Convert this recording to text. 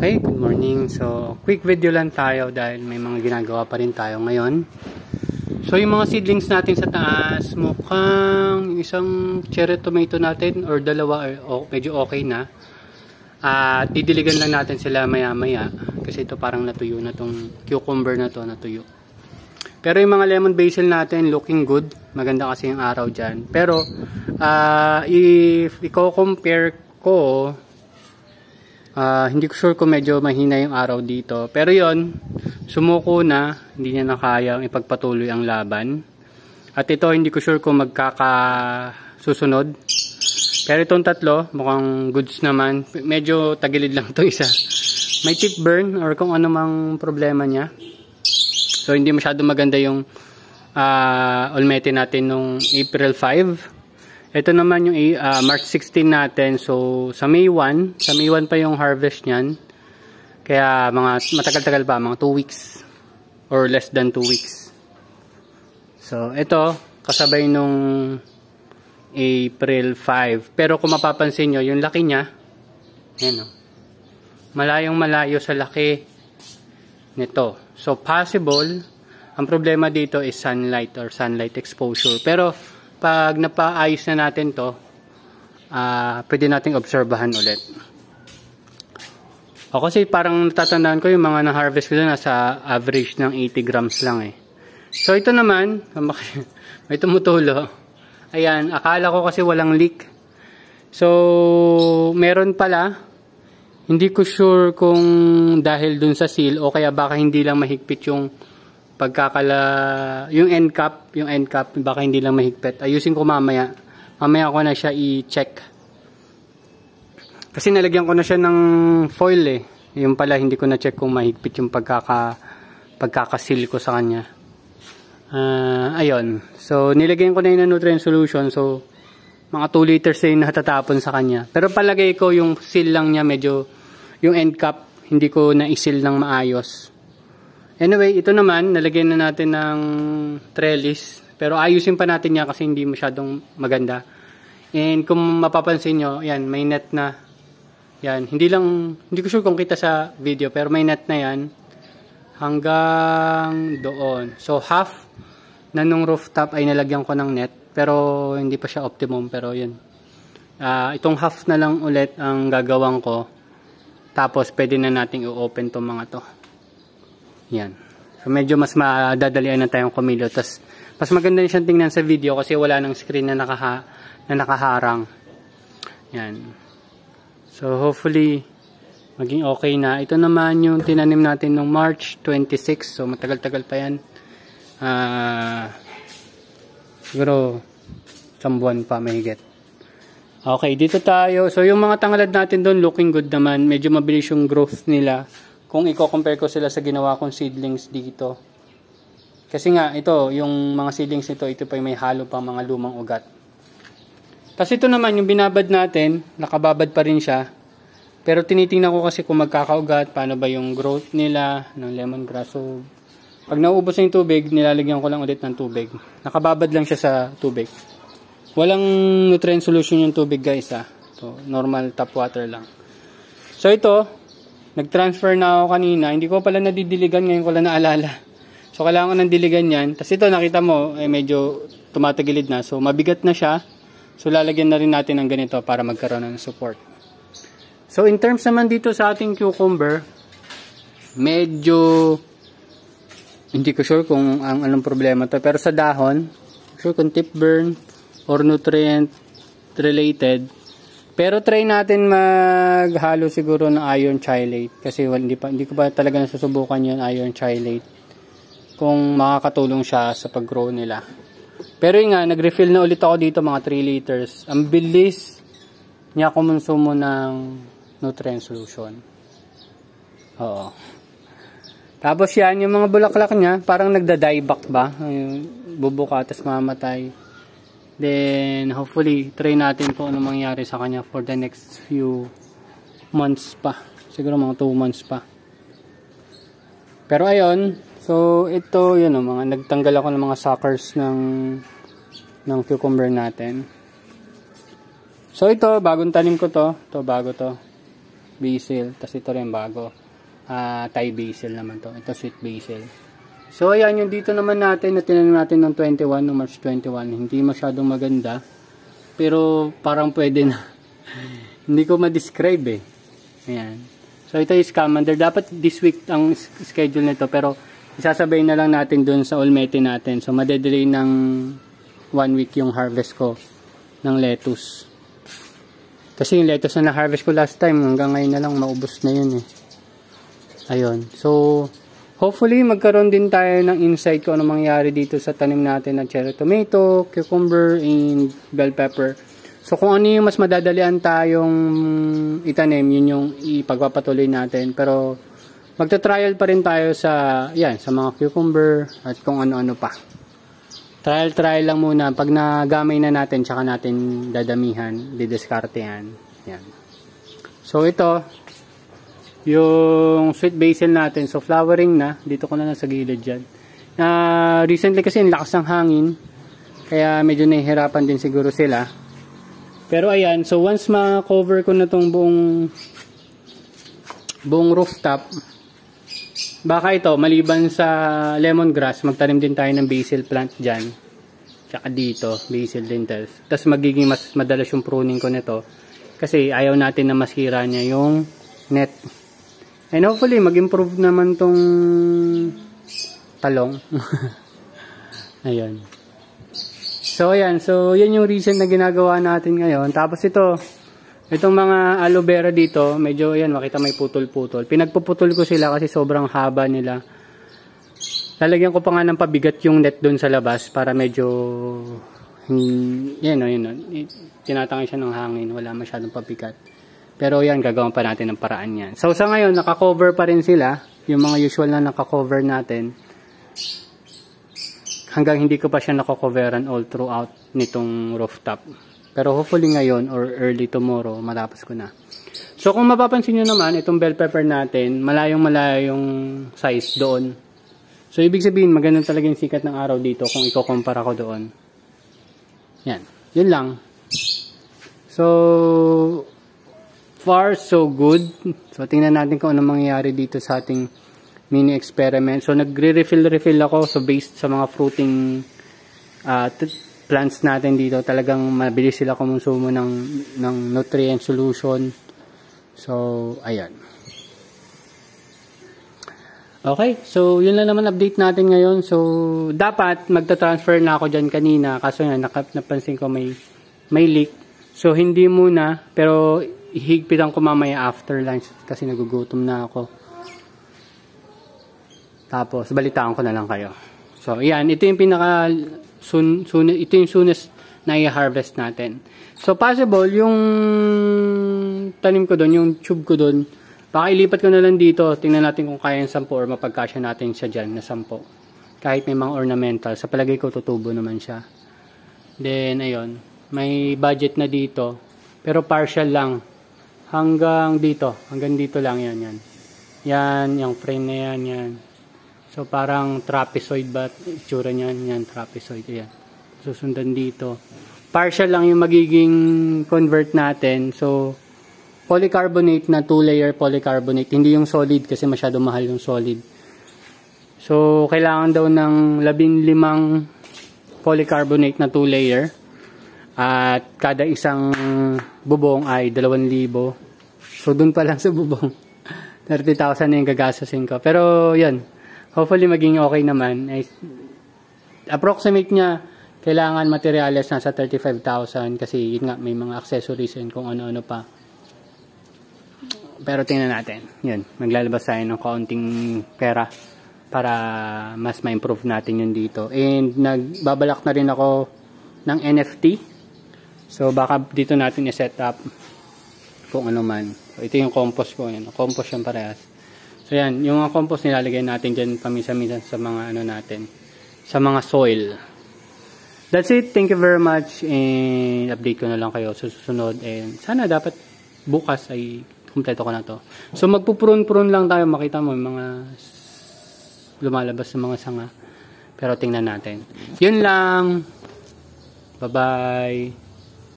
Okay, good morning. So, quick video lang tayo dahil may mga ginagawa pa rin tayo ngayon. So, yung mga seedlings natin sa taas, mukhang isang cherry tomato natin or dalawa medyo okay na. At didiligan lang natin sila maya-maya kasi ito parang natuyo na tong cucumber na to, natuyo. Pero yung mga lemon basil natin looking good. Maganda kasi yung araw dyan. Pero, if i-compare ko, hindi ko sure kung medyo mahina yung araw dito. Pero yon, sumuko na, hindi niya nakayang ipagpatuloy ang laban. At ito, hindi ko sure kung magkakasusunod. Pero itong tatlo, mukhang goods naman. Medyo tagilid lang to isa. May tip burn or kung ano mang problema niya. So, hindi masyado maganda yung olmete natin nung April 5. Ito naman yung March 16 natin. So, sa May 1 pa yung harvest niyan. Kaya mga matagal-tagal pa, mga 2 weeks or less than 2 weeks. So, ito kasabay nung April 5. Pero kung mapapansin nyo, yung laki niya, ayan o, malayong malayo sa laki nito. So, possible, ang problema dito is sunlight or sunlight exposure. Pero, pag napaayos na natin to, pwede nating obserbahan ulit. O kasi parang natatandaan ko yung mga na-harvest ko doon nasa average ng 80 grams lang eh. So ito naman, may tumutulo. Ayan, akala ko kasi walang leak. So, meron pala. Hindi ko sure kung dahil dun sa seal o kaya baka hindi lang mahigpit yung yung end cap baka hindi lang mahigpit. Ayusin ko mamaya ko na siya i-check kasi nalagyan ko na siya ng foil eh. Yung pala hindi ko na check kung mahigpit yung pagkakasil ko sa kanya. Ayun, so nilagyan ko na yun ng nutrient solution. So mga 2 liters na yung natatapon sa kanya, pero palagay ko yung seal lang niya medyo, yung end cap hindi ko na isil ng maayos. Anyway, ito naman, nalagyan na natin ng trellis. Pero ayusin pa natin yan kasi hindi masyadong maganda. And kung mapapansin nyo, yan, may net na. Yan, hindi ko sure kung kita sa video, pero may net na yan. Hanggang doon. So, half na nung rooftop ay nalagyan ko ng net. Pero hindi pa siya optimum, pero yun. Itong half na lang ulit ang gagawin ko. Tapos, pwede na nating i-open itong mga to. Yan. So, medyo mas madadalian na tayong kumilo. Tapos, mas maganda siyang tingnan sa video kasi wala nang screen na nakaharang. Yan. So, hopefully, maging okay na. Ito naman yung tinanim natin noong March 26. So, matagal-tagal pa yan. Siguro, isang buwan pa mahigit. Okay, dito tayo. So, yung mga tangalad natin doon, looking good naman. Medyo mabilis yung growth nila. Kung i-compare ko sila sa ginawa kong seedlings dito. Kasi nga, ito, yung mga seedlings nito, ito pa may halo pang mga lumang ugat. Tapos ito naman, yung binabad natin, nakababad pa rin siya. Pero tinitingnan ko kasi kung magkakaugat, paano ba yung growth nila ng lemongrass. So, pag nauubos na yung tubig, nilalagyan ko lang ulit ng tubig. Nakababad lang siya sa tubig. Walang nutrient solution yung tubig guys ha. So, normal tap water lang. So ito, nag-transfer na ako kanina. Hindi ko pala nadidiligan. Ngayon ko lang naalala. So, kailangan ko ng diligan yan. Tapos ito, nakita mo, medyo tumatagilid na. So, mabigat na siya. So, lalagyan na rin natin ng ganito para magkaroon ng support. So, in terms naman dito sa ating cucumber, medyo hindi ko sure kung anong problema to. Pero sa dahon, sure kung tip burn or nutrient related. Pero try natin maghalo siguro ng iron chelate kasi hindi ko pa talaga nasusubukan yung iron chelate kung makakatulong siya sa pag-grow nila. Pero yun nga, nag-refill na ulit ako dito mga 3 liters. Ang bilis niya kumonsumo ng nutrient solution. Oo. Tapos yan, yung mga bulaklak niya, parang nagda-dieback ba? Bubuka, tapos mamatay. Then, hopefully, try natin kung ano mangyari sa kanya for the next few months pa. Siguro mga 2 months pa. Pero ayun, so ito, yun o, mga nagtanggal ako ng mga suckers ng cucumber natin. So ito, bagong tanim ko to. Ito, bago to. basil. Tapos ito rin bago. Thai basil naman to. Ito sweet basil. So ayan, yung dito naman natin na tinanim natin ng 21, no March 21. Hindi masyadong maganda. Pero parang pwede na. Hindi ko ma-describe eh. Ayan. So ito is Scamander. Dapat this week ang schedule nito. Pero isasabay na lang natin dun sa Olmete natin. So madedelay ng 1 week yung harvest ko ng lettuce. Kasi yung lettuce na na-harvest ko last time, hanggang ngayon na lang maubos na yun eh. Ayun. So, hopefully magkaroon din tayo ng insight kung ano mangyari dito sa tanim natin ng cherry tomato, cucumber, and bell pepper. So, kung ano yung mas madadalian tayong itanim, yun yung ipagpapatuloy natin. Pero, magta-trial pa rin tayo sa mga cucumber at kung ano-ano pa. Trial lang muna. Pag nagamay na natin, tsaka natin dadamihan, didiskarte yan. Yan. So, ito, yung sweet basil natin. So, flowering na. Dito ko na lang sa gilid dyan. Recently kasi, ang lakas ng hangin. Kaya, medyo nahihirapan din siguro sila. Pero, ayan. So, once ma-cover ko na tong buong rooftop, baka ito, maliban sa lemongrass, magtanim din tayo ng basil plant dyan. Tsaka dito, basil din. Tapos magiging mas madalas yung pruning ko nito. Kasi ayaw natin na masira niya yung net. And hopefully, mag-improve naman tong talong. Ayan. So, ayan. So, yan yung reason na ginagawa natin ngayon. Tapos itong mga aloe vera dito, medyo, ayan, makita may putol-putol. Pinagpuputol ko sila kasi sobrang haba nila. Lalagyan ko pa nga ng pabigat yung net doon sa labas para medyo, yan o, tinatangay siya ng hangin. Wala masyadong pabigat. Pero yan, gagawin pa natin ng paraan yan. So, sa ngayon, nakakover pa rin sila. Yung mga usual na nakakover natin. Hanggang hindi ko pa siya nakakoveran all throughout nitong rooftop. Pero hopefully ngayon or early tomorrow, matapos ko na. So kung mapapansin nyo naman, itong bell pepper natin, malayong size doon. So ibig sabihin, maganda talaga yung sikat ng araw dito kung i-compare ko doon. Yan. Yun lang. So, far so good. So tingnan natin kung ano mangyayari dito sa ating mini experiment. So nagre-refill ako. So based sa mga fruiting plants natin dito, talagang mabilis sila kumonsumo ng nutrient solution. So, ayan. Okay, so yun lang naman update natin ngayon. So, dapat magta-transfer na ako dyan kanina. Kaso nga, napansin ko may leak. So, hindi muna, pero higpitan ko mamaya after lunch kasi nagugutom na ako. Tapos, balitaan ko na lang kayo. So, ayan, ito yung ito yung soonest na i-harvest natin. So, possible, yung tanim ko doon, yung tube ko doon, baka ilipat ko na lang dito. Tingnan natin kung kaya yung 10 or mapagkasya natin siya dyan na 10. Kahit may mga ornamental. Sa palagay ko, tutubo naman siya. Then, ayun, may budget na dito. Pero partial lang. Hanggang dito lang yan. Yan, yung frame na yan. So, parang trapezoid ba? Itsura niyan. Yan, trapezoid. Yan. Susundan dito. Partial lang yung magiging convert natin. So, polycarbonate na 2-layer polycarbonate. Hindi yung solid kasi masyado mahal yung solid. So, kailangan daw ng 15 polycarbonate na 2-layer. At kada isang bubong ay 2,000. So, dun pa lang sa bubong. 30,000 na yung gagastusin ko. Pero, yan. Hopefully maging okay naman. Approximate niya, kailangan materials nasa 35,000 kasi yun nga, may mga accessories and kung ano-ano pa. Pero tingnan natin. Yun, maglalabas tayo ng kaunting pera para mas ma-improve natin yun dito. And nagbabalak na rin ako ng NFT. So baka dito natin i-set up kung ano man. So, ito yung compost ko. Yan. Compost yung parehas. So yan, yung mga compost nilalagay natin dyan paminsan-minsan sa mga ano natin, sa mga soil. That's it. Thank you very much. And update ko na lang kayo sa susunod. And sana dapat bukas ay kumpleto ko na to. So magpupurun-purun lang tayo. Makita mo yung mga lumalabas sa mga sanga. Pero tingnan natin. Yun lang. Bye-bye.